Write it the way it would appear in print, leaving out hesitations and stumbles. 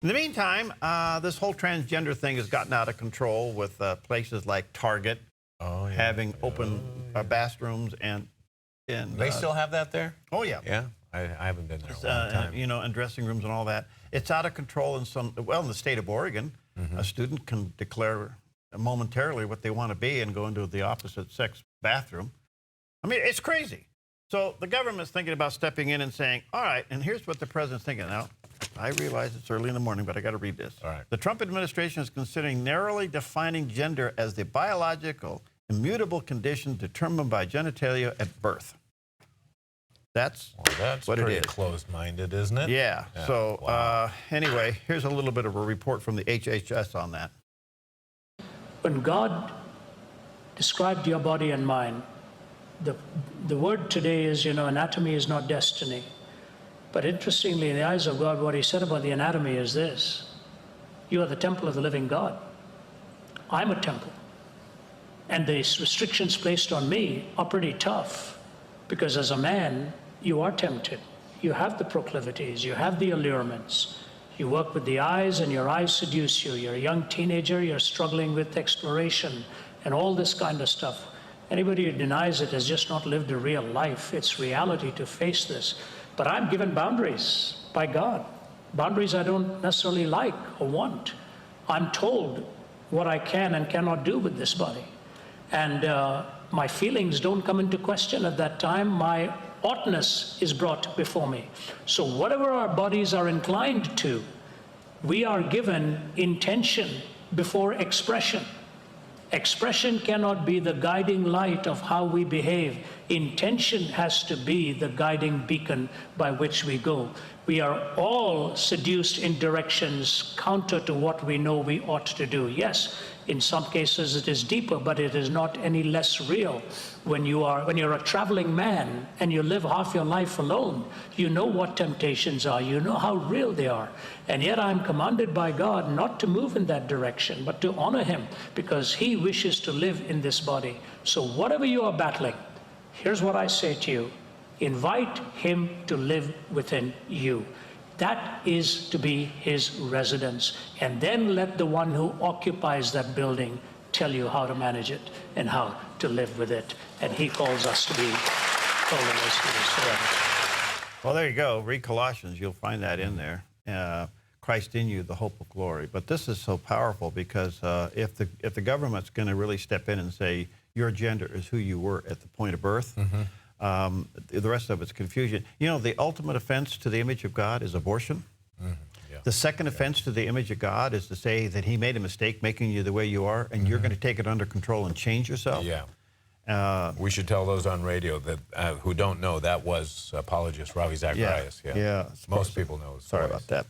In the meantime, this whole transgender thing has gotten out of control with places like Target having open bathrooms and they still have that there? Oh yeah, yeah. I haven't been there in a long time. You know, and dressing rooms and all that. It's out of control in some. Well, in the state of Oregon, a student can declare momentarily what they want to be and go into the opposite sex bathroom. I mean, it's crazy. So the government's thinking about stepping in and saying, all right, and here's what the president's thinking. Now, I realize it's early in the morning, but I got to read this. All right. The Trump administration is considering narrowly defining gender as the biological, immutable condition determined by genitalia at birth. That's what it is. Pretty closed-minded, isn't it? Yeah. So anyway, here's a little bit of a report from the HHS on that. When God described your body and mine, the word today is, you know, anatomy is not destiny. But interestingly, in the eyes of God, what he said about the anatomy is this: you are the temple of the living God. I'm a temple. And the restrictions placed on me are pretty tough, because as a man, you are tempted. You have the proclivities, you have the allurements. You work with the eyes and your eyes seduce you. You're a young teenager, you're struggling with exploration and all this kind of stuff. Anybody who denies it has just not lived a real life. It's reality to face this. But I'm given boundaries by God. Boundaries I don't necessarily like or want. I'm told what I can and cannot do with this body. And my feelings don't come into question at that time. My oughtness is brought before me. So whatever our bodies are inclined to, we are given intention before expression. Expression cannot be the guiding light of how we behave. Intention has to be the guiding beacon by which we go. We are all seduced in directions counter to what we know we ought to do. Yes, in some cases it is deeper, but it is not any less real. When you're a traveling man and you live half your life alone, you know what temptations are, you know how real they are. And yet I'm commanded by God not to move in that direction, but to honor him, because he wishes to live in this body. So whatever you are battling, here's what I say to you: invite him to live within you. That is to be his residence. And then let the one who occupies that building tell you how to manage it and how to live with it. And he calls us to be holiness to his forever. Well, there you go. Read Colossians. You'll find that in there. Christ in you, the hope of glory. But this is so powerful because if the government's going to really step in and say your gender is who you were at the point of birth, the rest of it's confusion. You know, the ultimate offense to the image of God is abortion. The second offense to the image of God is to say that he made a mistake making you the way you are, and you're going to take it under control and change yourself. Yeah. We should tell those on radio that who don't know that was apologist Ravi Zacharias. Yeah. Most people know. Sorry about that.